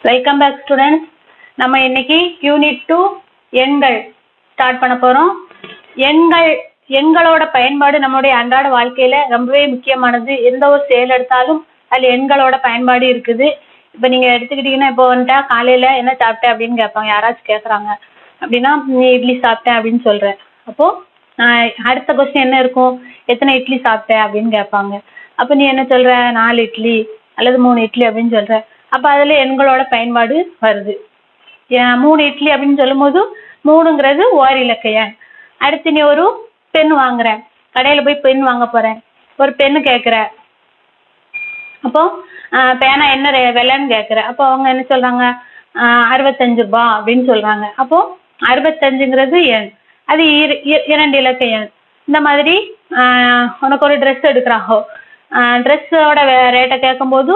Welcome back students. நம்ம இன்னைக்கு unit 2 எண்கள் ஸ்டார்ட் பண்ண போறோம். எண்களோட பயன்பாடு நம்மளுடைய அன்றாட வாழ்க்கையில ரொம்பவே முக்கியமானது. எந்த ஒரு செயல் எடுத்தாலும் அதுல எண்களோட பயன்பாடு இருக்குது. இப்ப நீங்க எடுத்துக்கிட்டீங்கன்னா இப்போ வந்துட்டா காலையில என்ன சாப்பிட்டேன் அப்படின்னு கேட்பாங்க. யாராச்சும் கேட்கறாங்க அப்படின்னா நீ இட்லி சாப்பிட்டேன் அப்படின்னு சொல்றேன். அப்போ அடுத்த கொஸ்டின் என்ன இருக்கும், எத்தனை இட்லி சாப்பிட்டேன் அப்படின்னு கேட்பாங்க. அப்ப நீ என்ன சொல்ற, 4 இட்லி அல்லது 3 இட்லி அப்படின்னு சொல்ற. அப்ப அதுல எண்களோட பயன்பாடு வருது. 3 இட்லி அப்படின்னு சொல்லும் போது 3ங்கிறது ஓர் இலக்க எண். அடுத்து நீ ஒரு பெண் வாங்குற, கடையில போய் பெண் வாங்க போறேன், ஒரு பெண்ணு கேட்குற. அப்போ பேனா என்ன விலைன்னு கேட்குற. அப்போ அவங்க என்ன சொல்றாங்க, 65 ரூபாய் அப்படின்னு சொல்றாங்க. அப்போ 65ங்கிறது எண், அது 2 இலக்க எண். இந்த மாதிரி உனக்கு ஒரு ட்ரெஸ் எடுக்கிறாங்க, ட்ரெஸ்ஸோட ரேட்டை கேட்கும் போது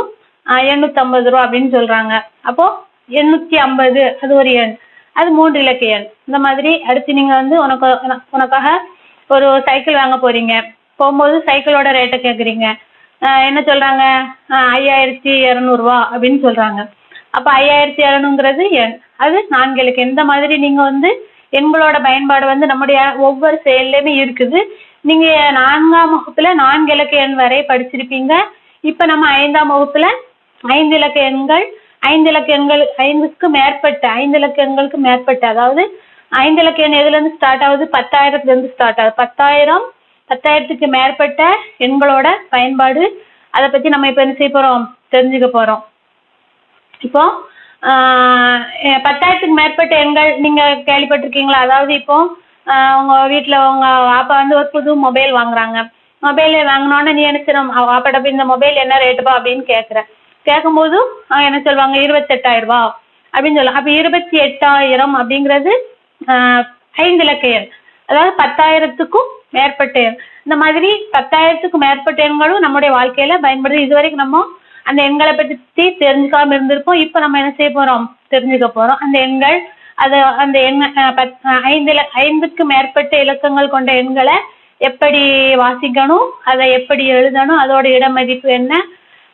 850 ரூபா அப்படின்னு சொல்றாங்க. அப்போ 850 அது ஒரு எண், அது 3 இலக்க எண். இந்த மாதிரி அடுத்து நீங்க வந்து உனக்காக ஒரு சைக்கிள் வாங்க போறீங்க, போகும்போது சைக்கிளோட ரேட்டை கேட்குறீங்க. என்ன சொல்றாங்க, 5200 ரூபா அப்படின்னு சொல்றாங்க. அப்ப 5200ங்கிறது எண், அது 4 இலக்க எண். இந்த மாதிரி நீங்க வந்து எண்களோட பயன்பாடு வந்து நம்முடைய ஒவ்வொரு செயல்லையுமே இருக்குது. நீங்க 4ஆம் வகுப்புல 4 இலக்க எண் வரை படிச்சிருப்பீங்க. இப்ப நம்ம 5ஆம் வகுப்புல 5 இலக்க எண்கள், 5 இலக்க எண்கள் 5க்கு மேற்பட்ட 5 இலக்க எண்களுக்கு மேற்பட்ட, அதாவது 5 இலக்க எண் எதுல இருந்து ஸ்டார்ட் ஆகுது, 10,000த்துல இருந்து ஸ்டார்ட் ஆகுது. 10,000க்கு மேற்பட்ட எண்களோட பயன்பாடு, அதை பத்தி நம்ம இப்ப என்ன செய்ய போறோம், தெரிஞ்சுக்க போறோம். இப்போ 10,000க்கு மேற்பட்ட எண்கள் நீங்க கேள்விப்பட்டிருக்கீங்களா? அதாவது இப்போ உங்க வீட்டுல உங்க அப்பா வந்து ஒரு புது மொபைல் வாங்குறாங்க. மொபைல் வாங்கினோன்னா நீ என்ன செய்யணும், அப்பாட்ட போய் இந்த மொபைல் என்ன ரேட்டுப்பா அப்படின்னு கேட்குற. கேட்கும்போது அவங்க என்ன சொல்லுவாங்க, 28,000 ரூபா அப்படின்னு சொல்லலாம். அப்ப 28,000 அப்படிங்கிறது 5 இலக்க எண், அதாவது 10,000த்துக்கும் மேற்பட்ட எண். இந்த மாதிரி 10,000த்துக்கும் மேற்பட்ட எண்களும் நம்முடைய வாழ்க்கையில பயன்படுது. இதுவரைக்கும் நம்ம அந்த எண்களை பற்றி தெரிஞ்சுக்காம இருந்திருப்போம். இப்ப நம்ம என்ன செய்ய போறோம், தெரிஞ்சுக்க போறோம். அந்த எண்கள் அந்த எண் 5க்கு மேற்பட்ட இலக்கங்கள் கொண்ட எண்களை எப்படி வாசிக்கணும், அதை எப்படி எழுதணும், அதோட இடமதிப்பு என்ன,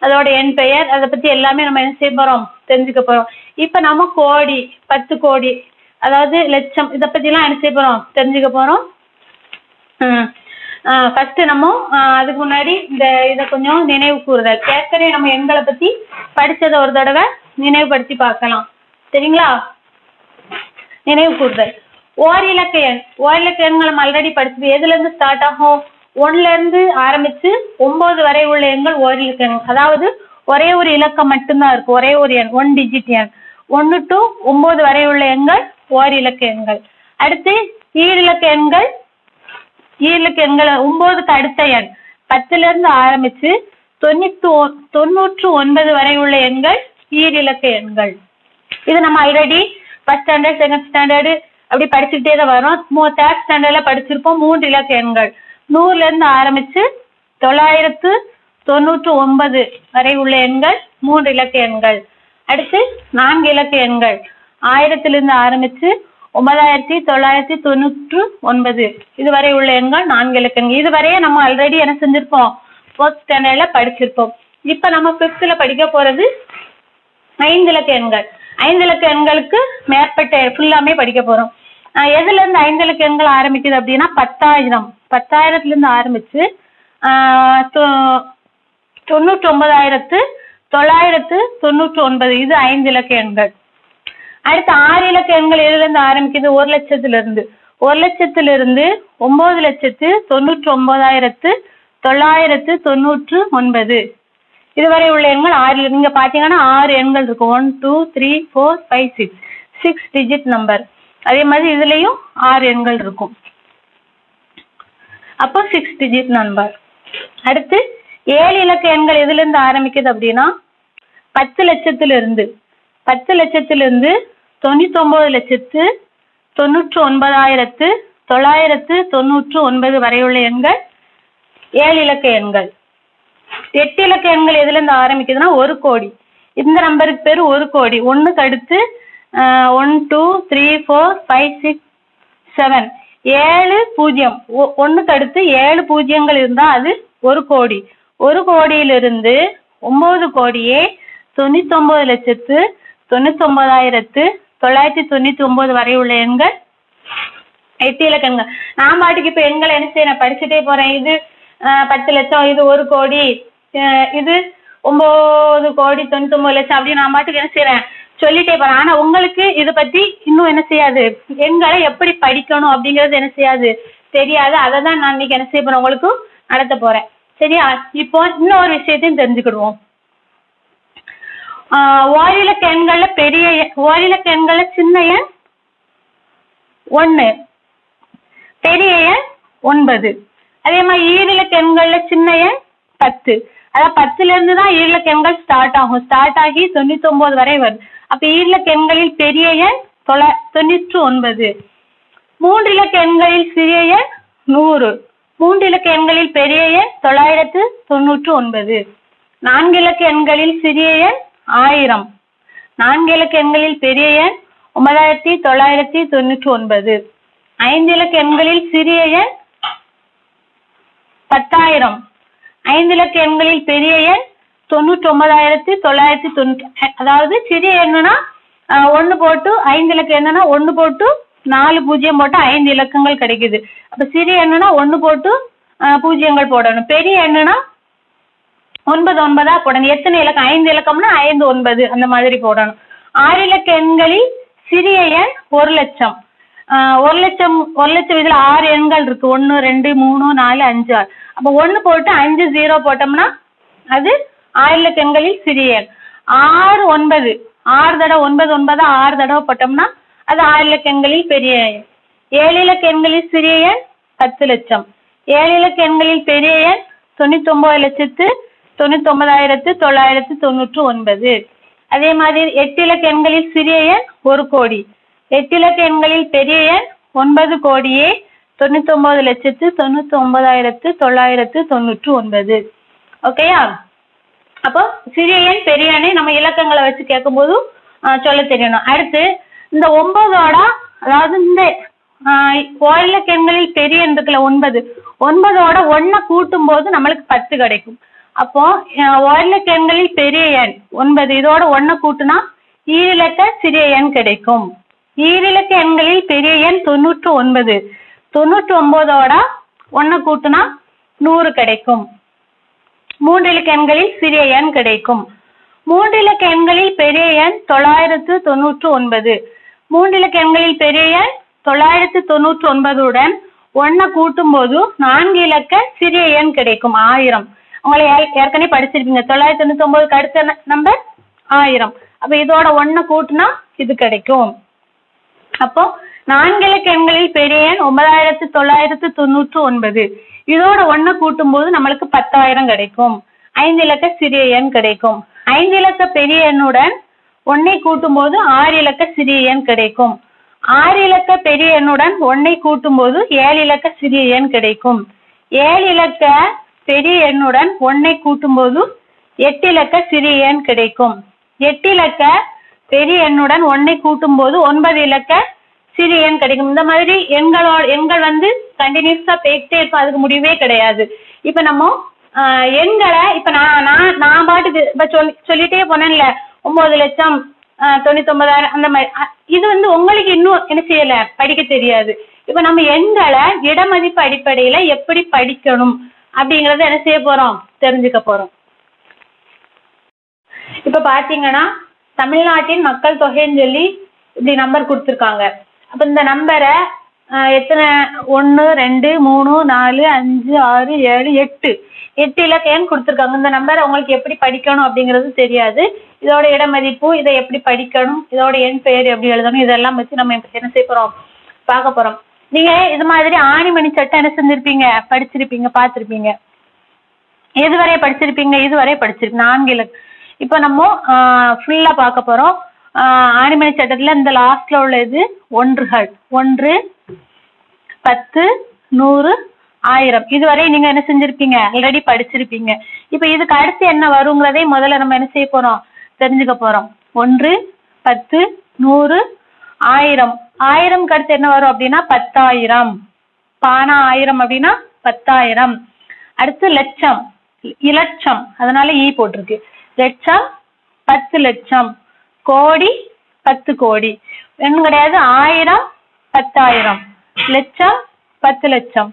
அதோட எண் பெயர், அதை பத்தி எல்லாமே நம்ம என்ன செய்ய போறோம், தெரிஞ்சுக்க போறோம். இப்ப நம்ம கோடி, 10 கோடி, அதாவது லட்சம், இதை பத்தி எல்லாம் என்ன செய்ய போறோம், தெரிஞ்சுக்க போறோம். ஃபர்ஸ்ட் நம்ம அதுக்கு முன்னாடி இதை கொஞ்சம் நினைவு கூறுதல். ஏற்கனவே நம்ம எண்களை பத்தி படிச்சதை ஒரு தடவை நினைவுபடுத்தி பார்க்கலாம், சரிங்களா? நினைவு கூறுதல். ஓர் இலக்க எண், ஓர் இலக்க எண்கள் நம்ம ஆல்ரெடி படிச்சது. எதுல இருந்து ஸ்டார்ட் ஆகும், 1ல இருந்து ஆரம்பிச்சு 9 வரை உள்ள எண்கள் ஓர் இலக்க எண். அதாவது ஒரே ஒரு இலக்கம் மட்டும்தான் இருக்கு, ஒரே ஒரு எண், 1 டிஜிட் எண். 1 to 9 வரை உள்ள எண்கள் ஓர் இலக்க எண்கள். அடுத்து ஈரிலக்க எண்கள், ஈரிலக்க எண்கள் 9க்கு அடுத்த எண். 10ல இருந்து ஆரம்பிச்சு 99 வரை உள்ள எண்கள் ஈரிலக்க எண்கள். இது நம்ம already first standard, second standard அப்படி படிச்சுக்கிட்டே தான் வரும். 3rd ஸ்டாண்டர்ட்ல படிச்சிருப்போம். 3 இலக்க எண்கள் 100ல இருந்து ஆரம்பிச்சு 999 வரை உள்ள எண்கள் 3 இலக்க எண்கள். அடுத்து 4 இலக்க எண்கள் 1000ல இருந்து ஆரம்பிச்சு 9999 இதுவரை உள்ள எண்கள் 4 இலக்க எண்கள். இதுவரையே நம்ம ஆல்ரெடி என்ன செஞ்சிருப்போம், 4th ஸ்டாண்டர்ட்ல படிச்சிருப்போம். இப்ப நம்ம 5th படிக்க போறது 5 இலக்க எண்கள். 5 இலக்க எண்களுக்கு மேற்பட்ட ஃபுல்லாமே படிக்க போறோம். எதுல இருந்து 5 இலக்க எண்கள் ஆரம்பிக்குது அப்படின்னா 10,000, 10,000த்துல இருந்து ஆரம்பிச்சு 99,999 இது 5 இலக்க எண்கள். அடுத்து 6 இலக்க எண்கள் எதுல இருந்து ஆரம்பிக்குது, 1 லட்சத்துல இருந்து. 1 லட்சத்துல இருந்து 9,99,999 இதுவரை உள்ள எண்கள் 6. நீங்க பாத்தீங்கன்னா 6 எண்கள் இருக்கும். 1 2 3 4 5 6 6 டிஜிட் நம்பர். அதே மாதிரி இதுலயும் 6 எண்கள் இருக்கும். அப்போ 6 டிஜிட் நம்பர். அடுத்து 7 இலக்க எண்கள் எதுல இருந்து ஆரம்பிக்குது அப்படின்னா 10 லட்சத்துல இருந்து 99,99,999 வரை உள்ள எண்கள் 7 இலக்க எண்கள். 8 இலக்க எண்கள் எதுல இருந்து ஆரம்பிக்குதுன்னா 1 கோடி. இந்த நம்பருக்கு பேரு 1 கோடி. 1க்கு அடுத்து 1 2 3 4 5 6 7 7 0. 1க்கு அடுத்து 7 பூஜ்ஜியங்கள் இருந்தா அது 1 கோடி. 1 கோடியிலிருந்து 9 கோடியே 99,99,999 99,999 வரை உள்ள எண்கள் 8 இலக்க எண்கள். நான் பாட்டுக்கு இப்ப எண்களை என்ன செய்யறேன், படிச்சுட்டே போறேன். இது 10 லட்சம், இது 1 கோடி, இது 9,99,00,000 அப்படின்னு நான் பாட்டுக்கு என்ன செய்யறேன், சொல்லிட்டே போறேன். ஆனா உங்களுக்கு இதை பத்தி இன்னும் என்ன செய்யாது, எண்களை எப்படி படிக்கணும் அப்படிங்கறது என்ன செய்யாது, தெரியாது. அதை தான் நான் இன்னைக்கு என்ன செய்ய போறேன், உங்களுக்கு நடத்த போறேன். சரியா? இப்போ இன்னொரு விஷயத்தையும் தெரிஞ்சுக்கிடுவோம். ஓரிலக்க எண்கள்ல பெரிய ஓரிலக்க எண்கள்ல சின்ன எண் 1, பெரிய எண் 9. அதே மாதிரி ஈரிலக்க எண்கள்ல சின்ன எண் 10. அதாவது 10ல இருந்து தான் ஈரிலக்க எண்கள் ஸ்டார்ட் ஆகும். ஸ்டார்ட் ஆகி 99 வரை வருது. அப்ப ஈரிலக்க எண்களில் பெரிய எண் 99. 3 இலக்க எண்களில் சிறிய எண் 100. 3 இலக்க எண்களில் பெரிய எண் 999. 4 இலக்க எண்களில் சிறிய எண் 1000. 4 இலக்க எண்களில் பெரிய எண் 9999. 5 இலக்க எண்களில் சிறிய எண் 10,000. 5 இலக்க எண்களில் பெரிய எண் 99,990. அதாவது சிறிய எண்ணுனா 1 போட்டு 5 இலக்க எண்ணுனா 1 போட்டு 4 0 போட்டு 5 இலக்கங்கள் கிடைக்குது. அப்ப சிறிய எண்ணுனா 1 போட்டு 0 போடணும். பெரிய எண்ணுனா 9 9 போடணும். எத்தனை இலக்கம், 5 இலக்கம்னா 5 9 அந்த மாதிரி போடணும். 6 இலக்க எண்களில் சிறிய எண் 1 லட்சம். 1 லட்சம் இதுல 6 எண்கள் இருக்கு. 1 2 3 4 5 6. அப்ப 1 போட்டு 5 0 போட்டோம்னா அது 6 இலக்க எண்களில் சிறிய எண். 6 9 6 தடவை 9 9 6 தடவை போட்டோம்னா அது 6 இலக்க எண்களில் பெரிய எண். 7 இலக்க எண்களில் சிறிய எண் 10 லட்சம். 7 இலக்க எண்களில் பெரிய எண் 99,99,999. அதே மாதிரி 8 இலக்க எண்களில் சிறிய எண் 1 கோடி. 8 இலக்க எண்களில் பெரிய எண் 9 கோடியே 99,99,999. ஓகேயா? அப்போ சிறிய எண் பெரிய எண்ணை நம்ம இலக்கங்களை வச்சு கேட்கும் போது சொல்ல தெரியணும். அடுத்து இந்த 9ஓட, அதாவது இந்த ஓரிலக்க எண்களில் பெரிய எண் இருக்குல்ல 9, 9ஓட 1 கூட்டும் போது நம்மளுக்கு 10 கிடைக்கும். அப்போ ஓரிலக்க எண்களில் பெரிய எண் 9, இதோட 1 கூட்டுனா ஈரிலக்க சிறிய எண் கிடைக்கும். ஈரிலக்க எண்களில் பெரிய எண் 99, 99ஓட 1 கூட்டுனா 100 கிடைக்கும். 3 இலக்க எண்களில் சிறிய எண் கிடைக்கும். 3 இலக்க எண்களில் பெரிய எண் 999. 3 இலக்க எண்களில் பெரிய எண் 999உடன் 1 கூட்டும் போது 4 இலக்க சிறிய எண் கிடைக்கும் 1000. உங்களை ஏற்கனவே படிச்சிருப்பீங்க. 999க்கு அடுத்த நம்பர் 1000. அப்ப இதோட 1 கூட்டுனா இது கிடைக்கும். அப்போ 4 இலக்க எண்களில் பெரிய எண் 9,999. இதோட 1 கூட்டும் போது நம்மளுக்கு 10,000 கிடைக்கும். 5 இலக்க சிறிய எண் கிடைக்கும். 5 இலக்க பெரிய எண்ணுடன் 1 கூட்டும் போது 6 இலக்க சிறிய எண் கிடைக்கும். 6 இலக்க பெரிய எண்ணுடன் 1 கூட்டும் போது 7 இலக்க சிறிய எண் கிடைக்கும். 7 இலக்க பெரிய எண்ணுடன் 1 கூட்டும் போது 8 இலக்க சிறிய எண் கிடைக்கும். 8 இலக்க பெரிய எண்ணுடன் 1 கூட்டும் போது 9 இலக்க சிறிய எண் கிடைக்கும். இந்த மாதிரி எண்கள் வந்து கண்டினியூஸா போயிட்டே இருக்கும், அதுக்கு முடிவே கிடையாது. இப்ப நம்ம எண்களை இப்ப நான் பாட்டுக்கு இப்ப சொல்லிட்டே போனேன்ல 9,99,000 அந்த மாதிரி. இது வந்து உங்களுக்கு இன்னும் என்ன செய்யல, படிக்க தெரியாது. இப்ப நம்ம எண்களை இடமதிப்பு அடிப்படையில எப்படி படிக்கணும் அப்படிங்கறத என்ன செய்ய போறோம், தெரிஞ்சுக்க போறோம். இப்ப பாத்தீங்கன்னா தமிழ்நாட்டின் மக்கள் தொகைன்னு சொல்லி இப்படி நம்பர் கொடுத்துருக்காங்க. அப்ப இந்த நம்பரை எத்தனை 1 2 3 4 5 6 7 8 இலக்க எண் கொடுத்துருக்காங்க. இந்த நம்பரை உங்களுக்கு எப்படி படிக்கணும் அப்படிங்கிறது தெரியாது. இதோட இடமதிப்பு, இதை எப்படி படிக்கணும், இதோட எண் பெயர் எப்படி எழுதணும், இதெல்லாம் வச்சு நம்ம என்ன செய்ய போறோம், பார்க்க போறோம். நீங்க இது மாதிரி ஆணிமணி சட்டம் என்ன செஞ்சிருப்பீங்க, படிச்சிருப்பீங்க, பார்த்திருப்பீங்க. எதுவரை படிச்சிருப்பீங்க, இதுவரை படிச்சிருப்பீங்க 4 இலக்க. இப்ப நம்ம ஃபுல்லா பார்க்க போறோம். ஆணிமணி சட்டத்துல இந்த லாஸ்ட்ல உள்ள இது ஒன்றுகள், 1 10 100 1000 இதுவரை நீங்க என்ன செஞ்சிருப்பீங்க, ஆல்ரெடி படிச்சிருப்பீங்க. இப்ப இதுக்கு அடுத்து என்ன வருங்கிறதை முதல்ல நம்ம என்ன செய்ய போறோம், தெரிஞ்சுக்க போறோம். 1 10 100 1000 1000க்கு அடுத்து என்ன வரும் அப்படின்னா 10,000. பானா 1000 அப்படின்னா 10,000. அடுத்து லட்சம், இலட்சம், அதனால ஈ போட்டிருக்கு. லட்சம் 10 லட்சம். கோடி 10 கோடி. என்ன கிடையாது, 1000 10,000, லட்சம் 10 லட்சம்,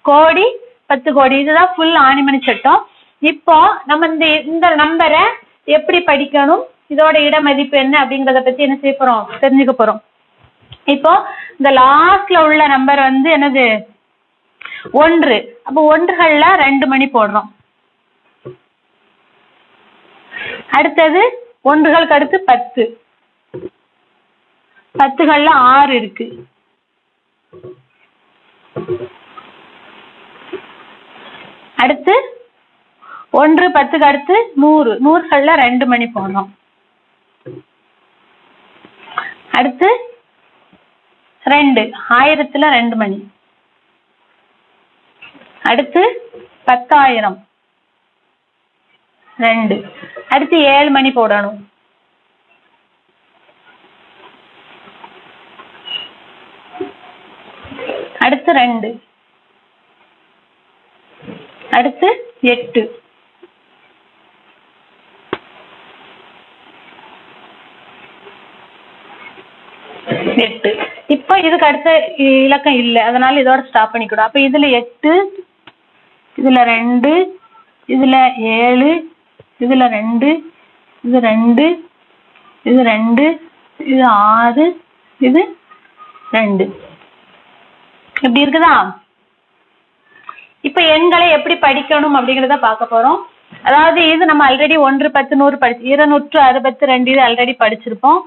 கோடி 10 கோடி. இதுதான் ஃபுல் ஆணிமணி சட்டம். இப்போ நம்ம இந்த நம்பரை எப்படி படிக்கணும், இதோட இட மதிப்பு என்ன அப்படிங்கறத பத்தி என்ன செய்ய போறோம், தெரிஞ்சுக்க போறோம். இப்போ இந்த லாஸ்ட்ல உள்ள நம்பர் வந்து என்னது, 1. அப்போ 1கள்ல 2 மணி போடுறோம். அடுத்தது 1களுக்கு அடுத்து 10, 10கள்ல 6 இருக்கு. அடுத்து 1 10க்கு அடுத்து 100, 100கள்ல 2 மணி போடுறோம். அடுத்து 2, 1000த்துல 2 மணி. அடுத்து 10,000 2. அடுத்து 7 மணி போடணும். அடுத்து 2. அடுத்து 8. இப்போ இதுக்கு அடுத்த இலக்கம் இல்லை, அதனால இதோட ஸ்டாப் பண்ணிக்கூடும். அப்ப இதுல 8, இதுல 2, இதுல 7, இதுல 2, இது 2, இது 2, இது 6, இது 2. இப்படி இருக்குதா? இப்ப எண்களை எப்படி படிக்கணும் அப்படிங்கறத பார்க்க போறோம். அதாவது இது நம்ம ஆல்ரெடி 1 10 100 படிச்சு 262 இது ஆல்ரெடி படிச்சிருப்போம்.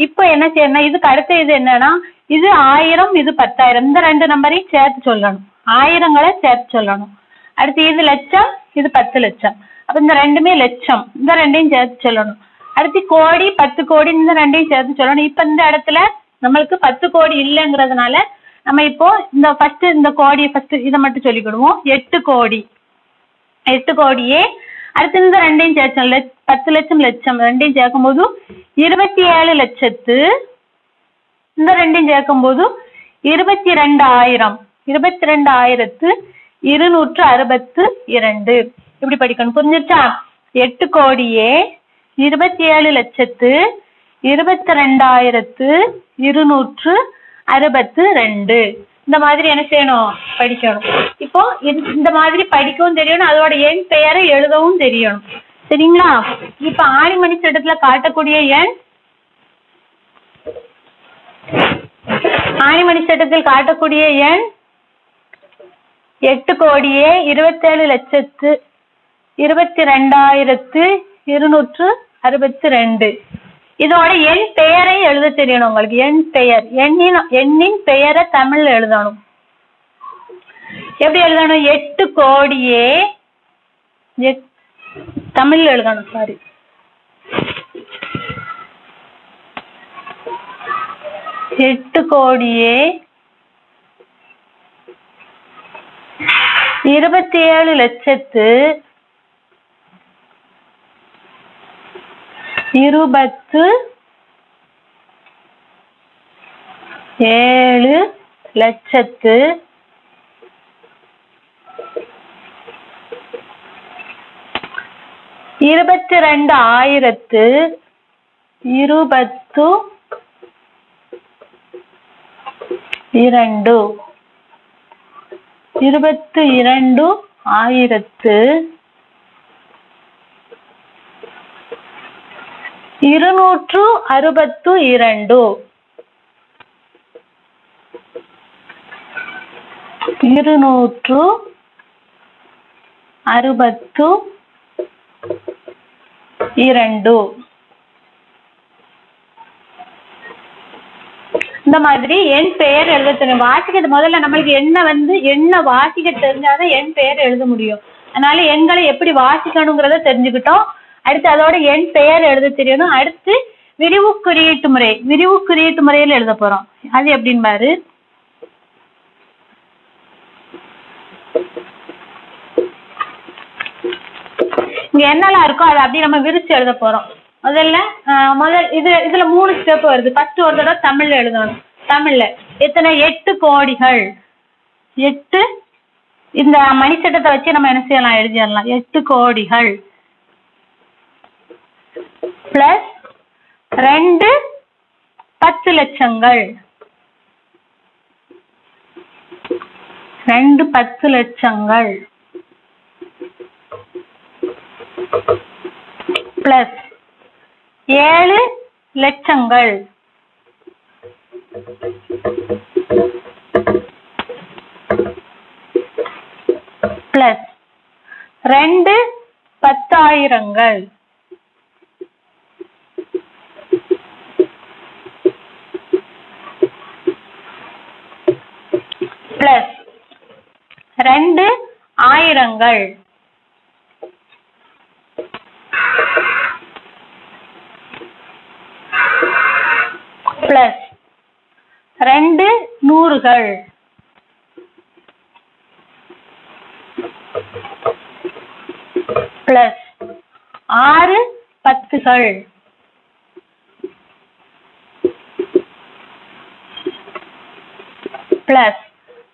இப்போ என்ன செய்யணும், இதுக்கு அடுத்த இது என்னன்னா, இது 1000 இது 10,000, இந்த 2 நம்பரையும் சேர்த்து சொல்லணும், 1000ங்களை சேர்த்து சொல்லணும். அடுத்து இது லட்சம், இது 10 லட்சம், அப்ப இந்த ரெண்டுமே லட்சம், இந்த ரெண்டையும் சேர்த்து சொல்லணும். அடுத்து கோடி 10 கோடி, இந்த ரெண்டையும் சேர்த்து சொல்லணும். இப்ப இந்த இடத்துல நம்மளுக்கு 10 கோடி இல்லைங்கிறதுனால நம்ம இப்போ இந்த ஃபர்ஸ்ட் இந்த கோடியை ஃபர்ஸ்ட் இதை மட்டும் சொல்லிக்கிடுவோம். 8 கோடி, 8 கோடியே. அடுத்து இந்த ரெண்டையும் சேர்த்து 10 லட்சம் லட்சம் ரெண்டையும் சேர்க்கும் போது 27 லட்சத்து, இந்த ரெண்டையும் சேர்க்கும் போது 22,000, 22,262. இப்படி படிக்கணும். புரிஞ்சிருச்சா? 8 கோடியே 27 லட்சத்து 22,262. இந்த மாதிரி என்ன செய்யணும், படிக்கணும். இப்போ இந்த மாதிரி படிக்கவும் தெரியணும், அதோட எண் பெயரை எழுதவும் தெரியணும். சரிங்களா? இப்ப ஆணிமணி சட்டத்துல காட்டக்கூடிய எண், ஆணிமணி சட்டத்தில் காட்டக்கூடிய எண் 8 கோடியே 27 லட்சத்து 22,262. இதோட எண் பெயரை எழுத தெரியணும் உங்களுக்கு. எண் பெயர், எண்ணின் பெயரை தமிழ்ல எழுதணும். எப்படி எழுதணும்? 8 கோடியே தமிழ்ல எழுதணும். சாரி, 8 கோடியே 27 லட்சத்து 27 லட்சத்து 22,022. 22,262. 262. இந்த மாதிரி என் பெயர் எழுத தெரியும். வாசிக்கிறது முதல்ல நம்மளுக்கு என்ன வாசிக்க தெரிஞ்சாதான் என் பெயர் எழுத முடியும். அதனால எண்களை எப்படி வாசிக்கணுங்கிறத தெரிஞ்சுக்கிட்டோம். அடுத்து அதோட என் பெயர் எழுத தெரியணும். அடுத்து விரிவு குறியீட்டு முறையில் எழுத போறோம். அது எப்படின்னு பாரு. இங்க என்னெல்லாம் இருக்கோ அதை அப்படியே நம்ம விரிச்சு எழுத போறோம். முதல்ல இதுல 3 ஸ்டெப் வருது. ஃபர்ஸ்ட் ஒரு தடவை தமிழ்ல எழுதணும். தமிழ்ல எத்தனை? 8 கோடிகள். 8 இந்த மணிச்சட்டத்தை வச்சு நம்ம என்ன செய்யலாம், எழுதிடலாம். 8 கோடிகள் பிளஸ் 2 10 லட்சங்கள். 2 10 லட்சங்கள் பிளஸ் 7 லட்சங்கள் பிளஸ் 2 10,000ங்கள் பிளஸ் 2 ஆயிரங்கள் பிளஸ் 2 நூறுகள் பிளஸ் 6 பத்துகள் பிளஸ்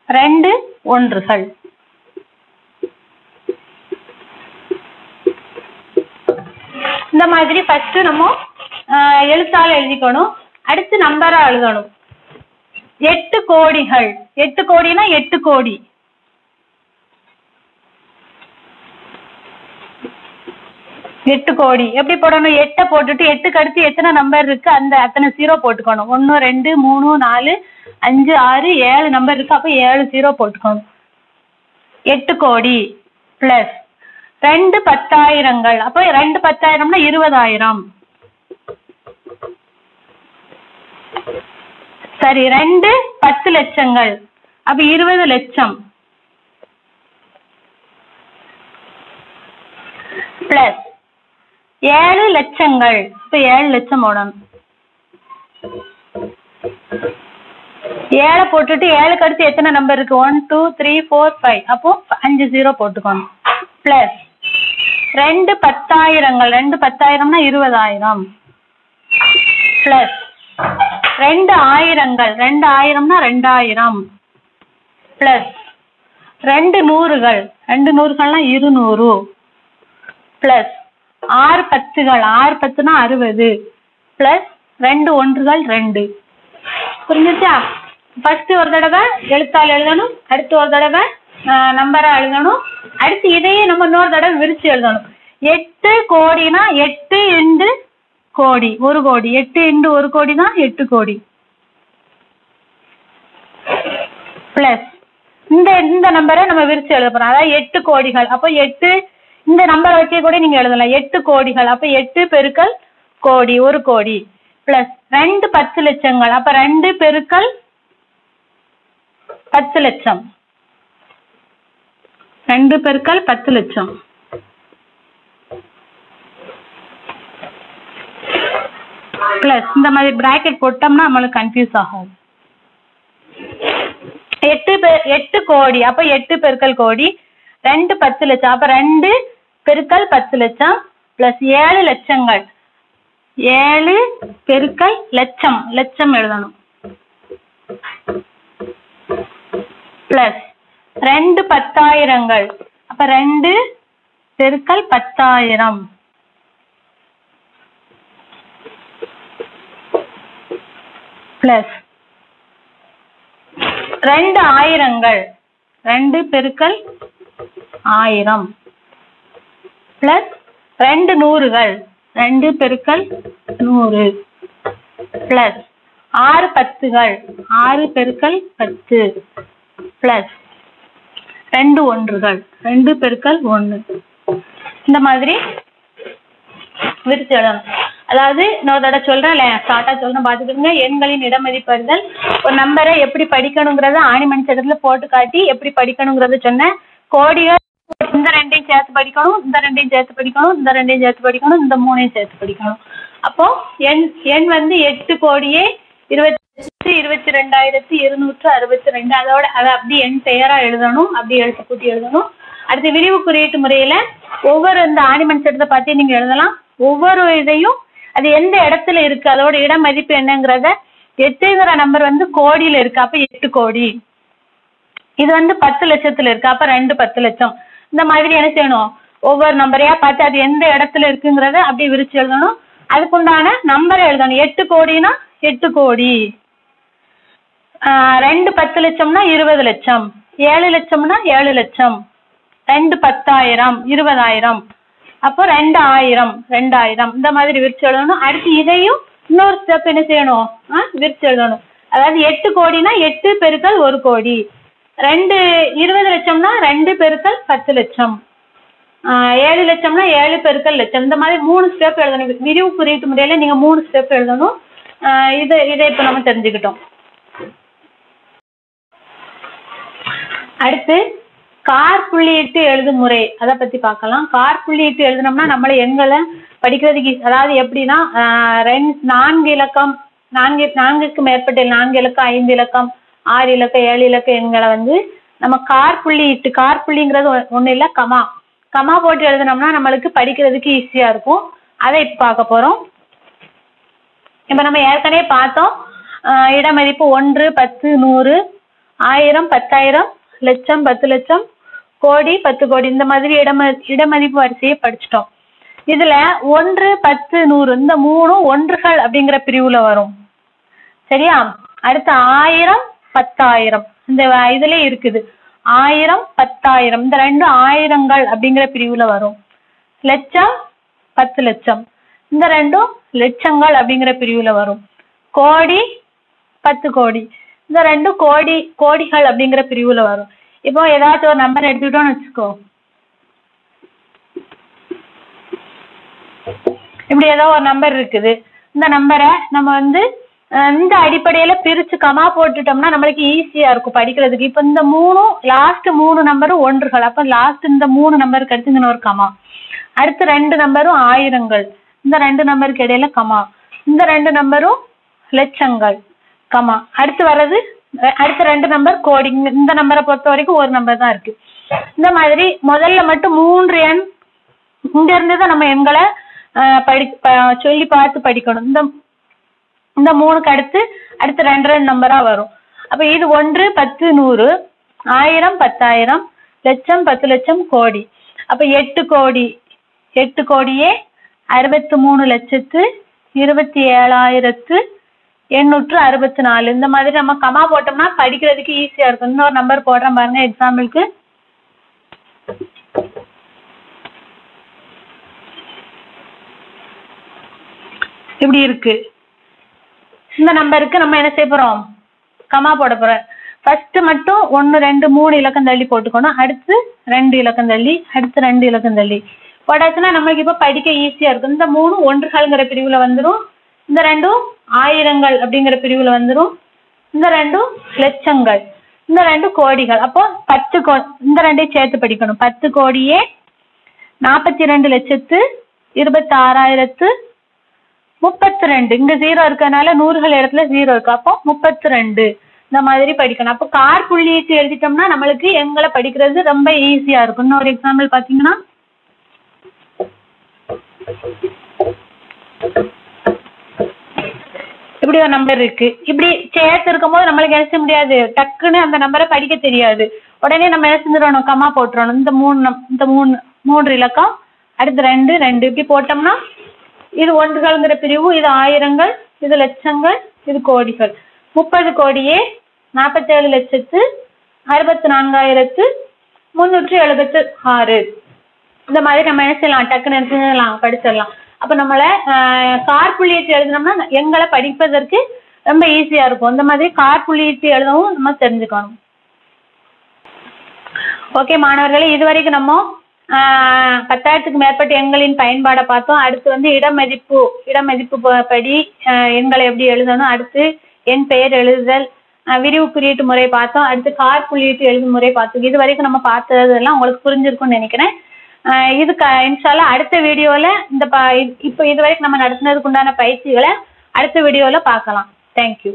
2 ஒன்றுகள். இந்த மாதிரி ஃபர்ஸ்ட் நம்ம எழுத்தால எழுதிக்கணும். அடுத்து நம்பரா எழுதணும். 8 கோடிகள். 8 கோடினா 8 கோடி. 8 கோடி எப்படி போடணும்? 8 போட்டுட்டு 8க்கு அடுத்து எத்தனை நம்பர் இருக்கு அந்த அத்தனை 0 போட்டுக்கணும். 1 2 3 4 5 6 7 நம்பர் இருக்கு. அப்ப 7 0 போட்டுக்கணும். 8 கோடி பிளஸ் 2 10,000ங்கள். அப்ப 2 10,000னா 20,000. சரி, 2 10 லட்சங்கள். அப்ப 20 லட்சம் பிளஸ் 7 லட்சங்கள். இப்ப 7 லட்சம் போடணும். 7 போட்டுட்டு 7க்கு அடுத்து எத்தனை நம்பர் இருக்கு? 1 2 3 4 5. அப்போ 5 0 போட்டுக்கணும். பிளஸ் 2 10,000ங்கள். 2 10,000னா 20,000 பிளஸ் 2 ஆயிரங்கள். 2 ஆயிரம்னா 2000 பிளஸ் 2 நூறுகள். 2 நூறுகள்னா 200 பிளஸ் 6 பத்துகள். 6 பத்துனா 60 பிளஸ் 2 ஒன்றுகள் 2. புரிஞ்சுச்சா? ஃபர்ஸ்ட் ஒரு தடவை எழுத்தால் எழுதணும். அடுத்து ஒரு தடவை நம்பரா எழுதணும். அடுத்து இதையே நம்ம இன்னொரு தடவை விரிச்சு எழுதணும். 8 கோடினா 8 இன்டு கோடி 1 கோடி. 8 இன்டு 1 கோடி தான் 8 கோடி பிளஸ் இந்த நம்பரை நம்ம விரிச்சு எழுத போறோம். அதாவது 8 கோடிகள். அப்போ 8 இந்த நம்பரை வச்சே கூட நீங்க எழுதலாம். 8 கோடிகள். அப்ப 8 பெருக்கல் கோடி 1 கோடி பிளஸ் 2 10 லட்சங்கள். அப்ப 2 பெருக்கல் 10 லட்சம். 2 பெருக்கல் 10 லட்சம் பிளஸ் இந்த மாதிரி பிராக்கெட் போட்டோம்னா நம்மளுக்கு கன்ஃபியூஸ் ஆகும். 8 கோடி. அப்ப 8 பெருக்கல் கோடி. 2 10 லட்சம். அப்ப 2 பெருக்கல் 10 லட்சம் பிளஸ் 7 லட்சங்கள். 7 பெருக்கல் லட்சம். லட்சம் எழுதணும். பிளஸ் 2 10,000ங்கள். அப்ப 2 பெருக்கல் 10,000 பிளஸ் 2 ஆயிரங்கள். 2 பெருக்கல் 1000 பிளஸ் 2 நூறுகள். 2 பெருக்கல் 100 பிளஸ் 6 பத்துகள். 6 பெருக்கல் 10 பிளஸ் 2 ஒன்றுகள். 2 பெருக்கல் 1. இந்த மாதிரி விரிச்சு எழுதணும். அதாவது இன்னொரு தடவை சொல்றேன், ஷார்ட்டா சொல்றேன், பாத்துக்கோங்க. எண்களின் இடமதிப்பறிதல். ஒரு நம்பரை எப்படி படிக்கணுங்கிறத ஆணிமணி சட்டத்துல போட்டு காட்டி எப்படி படிக்கணுங்கிறத சொன்னேன். கோடிகள் இந்த 2ஐயும் சேர்த்து படிக்கணும், இந்த 2ஐயும் சேர்த்து படிக்கணும், இந்த 2ஐயும் சேர்த்து படிக்கணும், இந்த 3ஐயும் சேர்த்து படிக்கணும். அப்போ எண் வந்து 8 கோடியே 22,262. அதோட அதை அப்படி எண் பெயரா எழுதணும். அப்படி எழுத்து கூட்டி எழுதணும். அடுத்து விரிவு குறியீட்டு முறையில ஒவ்வொரு இந்த ஆணிமணி சட்டத்தை பார்த்து நீங்க எழுதலாம். ஒவ்வொரு இதையும் அது எந்த இடத்துல இருக்கு, அதோட இட மதிப்பு என்னங்கிறத 8ங்கிற நம்பர் வந்து கோடியில இருக்கு. அப்ப 8 கோடி. இது வந்து 10 லட்சத்துல இருக்கு. அப்ப 2 10 லட்சம். இந்த மாதிரி என்ன செய்யணும்? ஒவ்வொரு நம்பரையா பார்த்து அது எந்த இடத்துல இருக்குங்கிறத அப்படியே விரிச்சு எழுதணும். அதுக்குண்டான நம்பரை எழுதணும். 8 கோடினா 8 கோடி, 2 10 லட்சம்னா 20 லட்சம், 7 லட்சம்னா 7 லட்சம், 2 10,000 20,000, அப்போ 2000 2000 இந்த மாதிரி விரிச்சு எழுதணும். அடுத்து இதையும் இன்னொரு ஸ்டெப் என்ன செய்யணும், விரிச்சு எழுதணும். அதாவது 8 கோடினா 8 பெருக்கல் 1 கோடி, 20 லட்சம்னா 2 பெருக்கல் 10 லட்சம், 7 லட்சம்னா 7 பெருக்கல் லட்சம். இந்த மாதிரி 3 ஸ்டெப் எழுதணும். விரிவு குறியீட்டு முறையில நீங்க 3 ஸ்டெப் எழுதணும். இதை இப்ப நம்ம தெரிஞ்சுக்கிட்டோம். அடுத்து கார் புள்ளியிட்டு எழுதும் முறை, அதை பத்தி பார்க்கலாம். கார் புள்ளியிட்டு எழுதணும்னா நம்மள எண்களை படிக்கிறதுக்கு, அதாவது எப்படின்னா 4 இலக்கம், 4க்கு மேற்பட்ட 4 இலக்கம், 5 இலக்கம், 6 இலக்கம், 7 இலக்க எண்களை வந்து நம்ம கார் புள்ளியிட்டு, கார் புள்ளிங்கிறது ஒண்ணு இல்ல, கமா போட்டு எழுதணும்னா நம்மளுக்கு படிக்கிறதுக்கு ஈஸியா இருக்கும். அதை இப்ப பார்க்க போறோம். இப்ப நம்ம ஏற்கனவே பார்த்தோம், இடமதிப்பு 1 10 100 1000 10,000 லட்சம் 10 லட்சம் கோடி 10 கோடி இந்த மாதிரி இடமதிப்பு வரிசையை படிச்சிட்டோம். இதுல 1 10 100 இந்த 3 ஒன்றுகள் அப்படிங்கிற பிரிவுல வரும். சரியா? அடுத்து 1000 10,000 இந்த இதுல இருக்குது. 1000 10,000 இந்த 2 ஆயிரங்கள் அப்படிங்கிற பிரிவுல வரும். லட்சம் 10 லட்சம் இந்த 2 லட்சங்கள் அப்படிங்கிற பிரிவுல வரும். கோடி 10 கோடி இந்த 2 கோடிகள் அப்படிங்கிற பிரிவுல வரும். இப்போ ஏதாச்சும் ஒரு நம்பர் எடுத்துக்கிட்டோம்னு வச்சுக்கோ. இப்படி ஏதோ ஒரு நம்பர் இருக்குது. இந்த நம்பரை நம்ம வந்து இந்த அடிப்படையில பிரிச்சு கமா போட்டுட்டோம்னா நம்மளுக்கு ஈஸியா இருக்கும் படிக்கிறதுக்கு. இப்ப இந்த லாஸ்ட் 3 நம்பரும் ஒன்றுகள், அப்ப லாஸ்ட் இந்த 3 நம்பருக்கு அடுத்து இங்க ஒரு கமா, அடுத்து 2 நம்பரும் ஆயிரங்கள், இந்த 2 நம்பருக்கு இடையில கமா, இந்த 2 நம்பரும் லட்சங்கள் கமா, அடுத்து வர்றது அடுத்த 2 நம்பர் கோடி. இந்த நம்பரை பொறுத்த வரைக்கும் ஒரு நம்பர் தான் இருக்கு. இந்த மாதிரி முதல்ல மட்டும் 3 எண் இங்க இருந்துதான் நம்ம எண்களை சொல்லி பார்த்து படிக்கணும். இந்த 3க்கு அடுத்து 2 நம்பரா வரும். அப்ப இது 1 10 100 1000 10,000 லட்சம் 10 லட்சம் கோடி. அப்ப 8 கோடி 8 கோடியே 63,27,864 இந்த மாதிரி நம்ம கமா போட்டோம்னா படிக்கிறதுக்கு ஈஸியா இருக்கும். இன்னொரு நம்பர் போடுறேன் பாருங்க எக்ஸாம்பிளுக்கு. இப்படி இருக்கு. இந்த நம்பருக்கு நம்ம என்ன செய்ய போறோம், கமா போட போறோம். ஃபர்ஸ்ட் மட்டும் 1 2 3 இலக்கம் தள்ளி போட்டுக்கணும். அடுத்து 2 இலக்கம் தள்ளி, அடுத்து 2 இலக்கம் தள்ளி போட்டாச்சுன்னா நம்மளுக்கு இப்ப படிக்க ஈஸியா இருக்கும். இந்த 3 ஒன்றுகள்ங்கிற பிரிவுல வந்துடும், இந்த 2 ஆயிரங்கள் அப்படிங்கிற பிரிவுல வந்துடும், இந்த 2 லட்சங்கள், இந்த 2 கோடிகள். அப்போ 10 இந்த 2ஐயும் சேர்த்து படிக்கணும். 10 கோடியே 42,26,032 இங்க 0 இருக்கனால 100கள் இடத்துல 0 இருக்கு. அப்போ 32 இந்த மாதிரி படிக்கணும். அப்போ கார் புள்ளியிட்டு எழுதிட்டோம்னா நம்மளுக்கு எண்களை படிக்கிறது ரொம்ப ஈஸியா இருக்கும். இன்னொரு எக்ஸாம்பிள் பாத்தீங்கன்னா, இப்படி ஒரு நம்பர் இருக்கு. இப்படி சேர்த்து இருக்கும் போது நம்மளுக்கு என்ன செய்ய முடியாது, டக்குன்னு அந்த நம்பரை படிக்க தெரியாது. உடனே நம்ம என்ன செஞ்சிடணும், கமா போட்டுறணும். இந்த 3 இலக்கம், அடுத்து 2 2 இப்படி போட்டோம்னா இது ஒன்றுகள்ங்கிற பிரிவு, இது ஆயிரங்கள், இது லட்சங்கள், இது கோடிகள். 30 கோடியே 47,64,376 இந்த மாதிரி நம்ம என்ன செய்யலாம், டக்குன்னு எடுத்துலாம் படிச்சிடலாம். அப்ப நம்மள கார் புள்ளியிட்டு எழுதினோம்னா எங்களை படிப்பதற்கு ரொம்ப ஈஸியா இருக்கும். இந்த மாதிரி கார் புள்ளியிட்டு எழுதவும் நம்ம தெரிஞ்சுக்கணும். ஓகே மாணவர்களே, இதுவரைக்கும் நம்ம 10,000க்கு மேற்பட்ட எண்களின் பயன்பாடை பார்த்தோம். அடுத்து வந்து இடமதிப்பு படி எண்களை எப்படி எழுதணும், அடுத்து எண் பெயர் எழுதுதல், விரிவு குறியீட்டு முறை பார்த்தோம். அடுத்து கார் புள்ளியிட்டு எழுதும் முறை பார்த்தோம். இது வரைக்கும் நம்ம பார்த்ததெல்லாம் உங்களுக்கு புரிஞ்சிருக்கும்னு நினைக்கிறேன். இது இன்ஷால்லா அடுத்த வீடியோல இப்போ இது வரைக்கும் நம்ம நடத்தினதுக்கு உண்டான பயிற்சிகளை அடுத்த வீடியோல பார்க்கலாம். தேங்க்யூ.